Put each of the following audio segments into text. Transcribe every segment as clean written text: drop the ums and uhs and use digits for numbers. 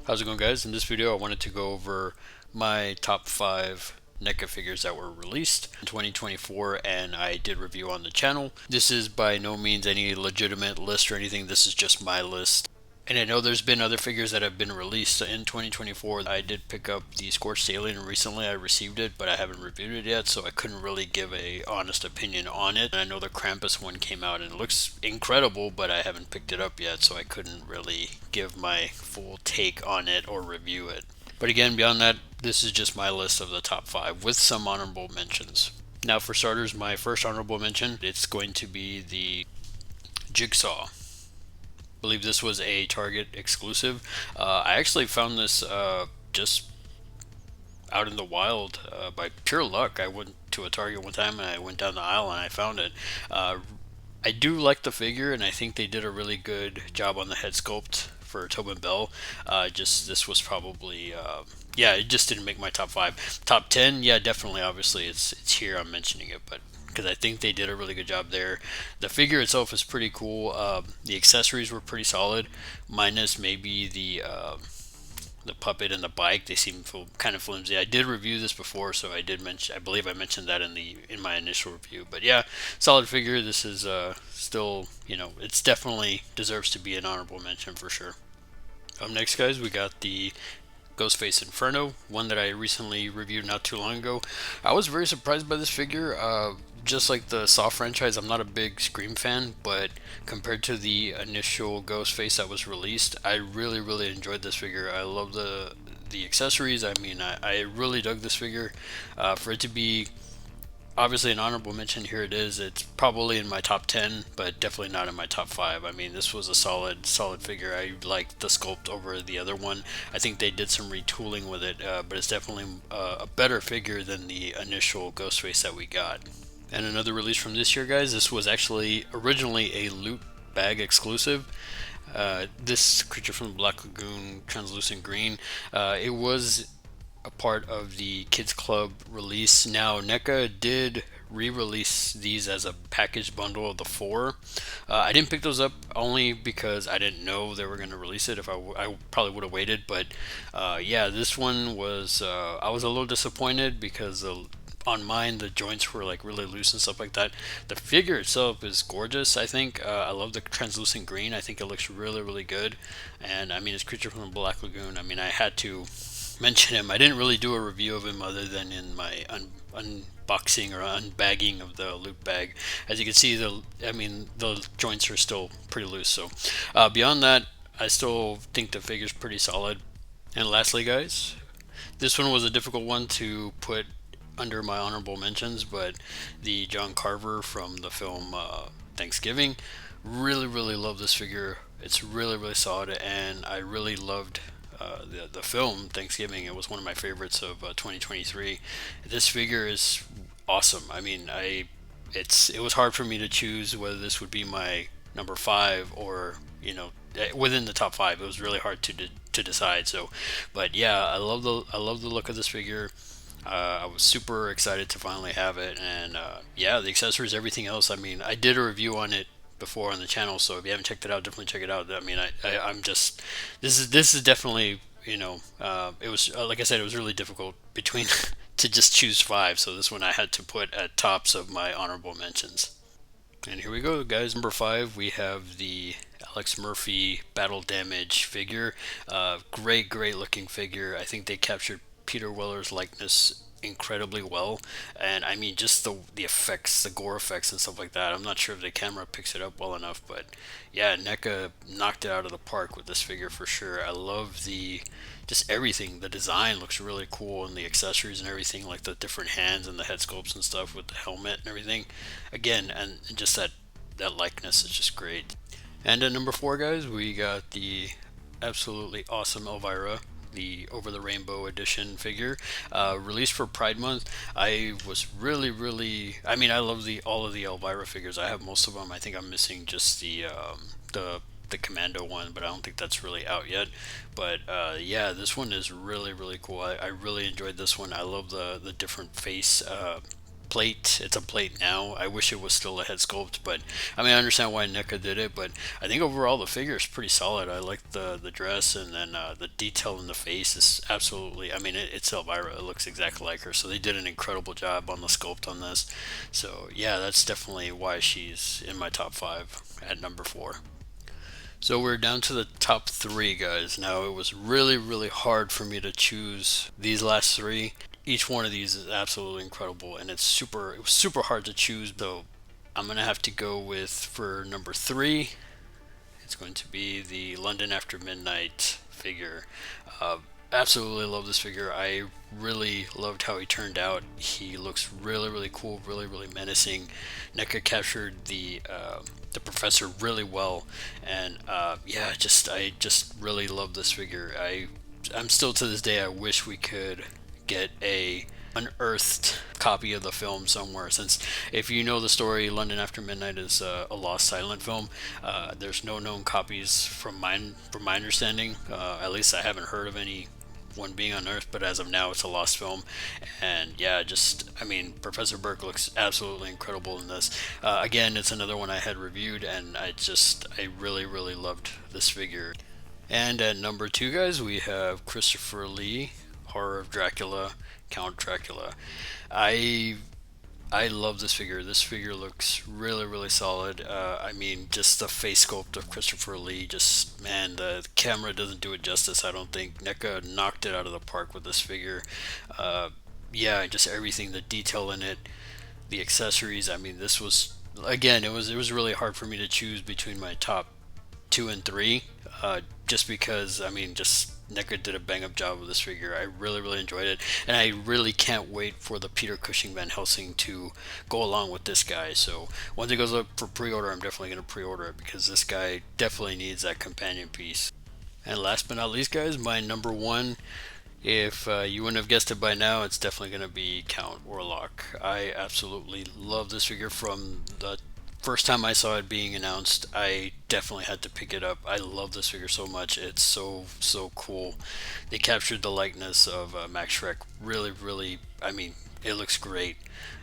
How's it going, guys? In this video I wanted to go over my top 5 NECA figures that were released in 2024 and I did review on the channel. This is by no means any legitimate list or anything, this is just my list. And I know there's been other figures that have been released in 2024. I did pick up the Scorched Alien recently. I received it, but I haven't reviewed it yet, so I couldn't really give a honest opinion on it. And I know the Krampus one came out and it looks incredible, but I haven't picked it up yet, so I couldn't really give my full take on it or review it. But again, beyond that, this is just my list of the top 5 with some honorable mentions. Now for starters, my first honorable mention, it's going to be the Jigsaw. Believe this was a Target exclusive. I actually found this just out in the wild by pure luck. I went to a Target one time and I went down the aisle and I found it. I do like the figure and I think they did a really good job on the head sculpt for Tobin Bell. Just this was probably yeah, it just didn't make my top 5. Top 10, yeah, definitely. Obviously, it's here. I'm mentioning it, but because I think they did a really good job there. The figure itself is pretty cool. The accessories were pretty solid, minus maybe the puppet and the bike. They seem kind of flimsy. I did review this before, so I did mention. I believe I mentioned that in my initial review. But yeah, solid figure. This is still, it's definitely deserves to be an honorable mention for sure. Up next, guys, we got the Ghostface Inferno, one that I recently reviewed not too long ago. I was very surprised by this figure. Just like the Saw franchise, I'm not a big Scream fan, but compared to the initial Ghostface that was released, I really enjoyed this figure. I love the accessories. I mean, I really dug this figure. For it to be obviously an honorable mention, here it is. It's probably in my top 10, but definitely not in my top 5. I mean, this was a solid figure. I liked the sculpt over the other one. I think they did some retooling with it, but it's definitely a better figure than the initial Ghostface that we got. And another release from this year, guys, this was actually originally a loot bag exclusive. This creature from the Black Lagoon, translucent green, it was a part of the Kids Club release. Now NECA did re-release these as a package bundle of the 4. I didn't pick those up only because I didn't know they were going to release it. If I probably would have waited, but yeah, this one was I was a little disappointed because on mine the joints were like really loose and stuff like that. The figure itself is gorgeous. I think I love the translucent green. I think it looks really good. And I mean, it's Creature from the Black Lagoon. I mean, I had to mention him. I didn't really do a review of him other than in my unboxing or unbagging of the loot bag. As you can see, the joints are still pretty loose. So beyond that, I still think the figure's pretty solid. And lastly, guys, this one was a difficult one to put under my honorable mentions, but the John Carver from the film Thanksgiving, really love this figure. It's really solid, and I really loved the film Thanksgiving. It was one of my favorites of 2023. This figure is awesome. I mean, it was hard for me to choose whether this would be my number 5 or within the top 5. It was really hard to decide. So, but yeah, I love the look of this figure. I was super excited to finally have it, and yeah, the accessories, everything else. I mean, I did a review on it before on the channel, so if you haven't checked it out, definitely check it out. I mean, I'm just this is definitely it was like I said, it was really difficult between to just choose 5. So this one I had to put at tops of my honorable mentions. And here we go, guys. Number 5, we have the Alex Murphy Battle Damage figure. Great looking figure. I think they captured Peter Weller's likeness incredibly well, and I mean just the effects, the gore effects and stuff like that. I'm not sure if the camera picks it up well enough, but yeah, NECA knocked it out of the park with this figure for sure. I love just everything. The design looks really cool, and the accessories and everything, like the different hands and the head sculpts and stuff with the helmet and everything. Again, and just that likeness is just great. And at number 4, guys, we got the absolutely awesome Elvira, the Over the Rainbow edition figure, released for Pride Month. I was I mean, I love all of the Elvira figures. I have most of them. I think I'm missing just the Commando one, but I don't think that's really out yet. But yeah, this one is really cool. I really enjoyed this one. I love the different face plate. It's a plate now. I wish it was still a head sculpt, but I mean, I understand why NECA did it, but I think overall the figure is pretty solid. I like the dress, and then the detail in the face is absolutely, I mean, it's Elvira. It looks exactly like her, so they did an incredible job on the sculpt on this. So yeah, that's definitely why she's in my top 5 at number 4. So we're down to the top 3, guys. Now, it was really, really hard for me to choose these last 3. Each one of these is absolutely incredible, and it was super hard to choose. So I'm gonna have to go with, for number 3, it's going to be the London After Midnight figure. Absolutely love this figure. I really loved how he turned out. He looks really, really cool, really, really menacing. NECA captured the professor really well, and yeah, I just really love this figure. I'm still, to this day, I wish we could get a unearthed copy of the film somewhere, since if you know the story, London After Midnight is a lost silent film. There's no known copies from my understanding. At least I haven't heard of any one being unearthed, but as of now it's a lost film. And yeah, I mean, Professor Burke looks absolutely incredible in this. Again, it's another one I had reviewed, and I really, really loved this figure. And at number 2, guys, we have Christopher Lee, Horror of Dracula, Count Dracula. I love this figure. This figure looks really, really solid. I mean, just the face sculpt of Christopher Lee, just, man, the camera doesn't do it justice, I don't think. NECA knocked it out of the park with this figure. Yeah, just everything, the detail in it, the accessories. I mean, this was, again, it was really hard for me to choose between my top 2 and 3, just because, I mean, just NECA did a bang up job with this figure. I really, really enjoyed it, and I really can't wait for the Peter Cushing Van Helsing to go along with this guy. So once it goes up for pre-order, I'm definitely going to pre-order it, because this guy definitely needs that companion piece. And last but not least, guys, my number 1, if you wouldn't have guessed it by now, it's definitely going to be Count Orlok. I absolutely love this figure. From the first time I saw it being announced, I definitely had to pick it up. I love this figure so much. It's so, so cool. They captured the likeness of Max Schreck really, really, I mean, it looks great.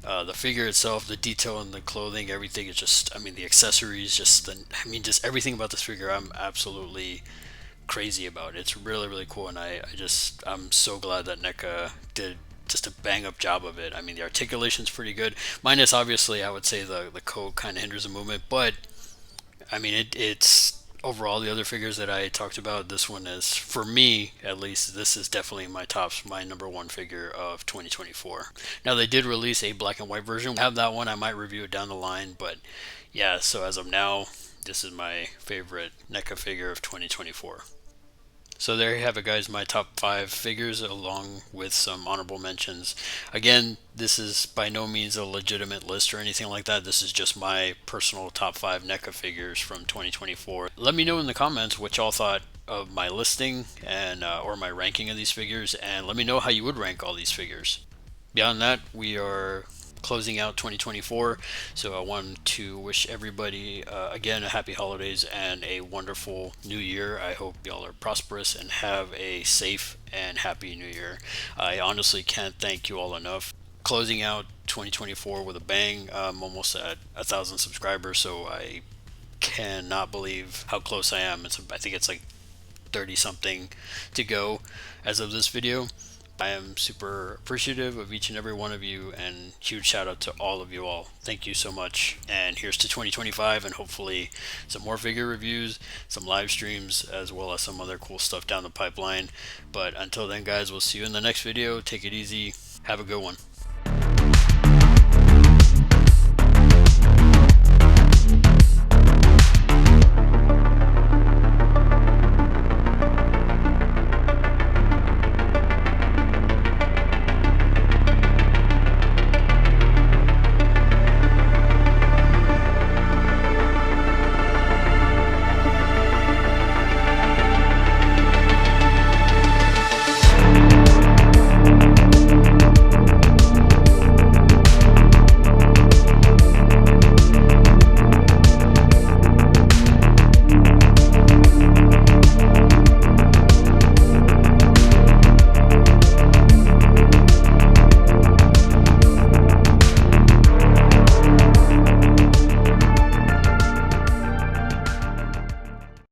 The figure itself, the detail in the clothing, everything is just, I mean, the accessories, just everything about this figure, I'm absolutely crazy about. It's really, really cool, and I'm so glad that NECA did just a bang up job of it. I mean, the articulation's pretty good, minus, obviously, I would say the coat kind of hinders the movement, but I mean, it's overall, the other figures that I talked about, this one is, for me at least, this is definitely my number 1 figure of 2024. Now, they did release a black and white version. I have that one. I might review it down the line, but yeah, so as of now, this is my favorite NECA figure of 2024. So there you have it, guys, my top 5 figures, along with some honorable mentions. Again, this is by no means a legitimate list or anything like that. This is just my personal top 5 NECA figures from 2024. Let me know in the comments what y'all thought of my listing and or my ranking of these figures, and let me know how you would rank all these figures. Beyond that, we are closing out 2024, so I want to wish everybody again a happy holidays and a wonderful new year. I hope y'all are prosperous and have a safe and happy new year. I honestly can't thank you all enough. Closing out 2024 with a bang. I'm almost at 1,000 subscribers, so I cannot believe how close I am. I think it's like 30 something to go as of this video. I am super appreciative of each and every one of you, and huge shout out to all of you all. Thank you so much, and here's to 2025, and hopefully some more figure reviews, some live streams, as well as some other cool stuff down the pipeline. But until then, guys, we'll see you in the next video. Take it easy. Have a good one.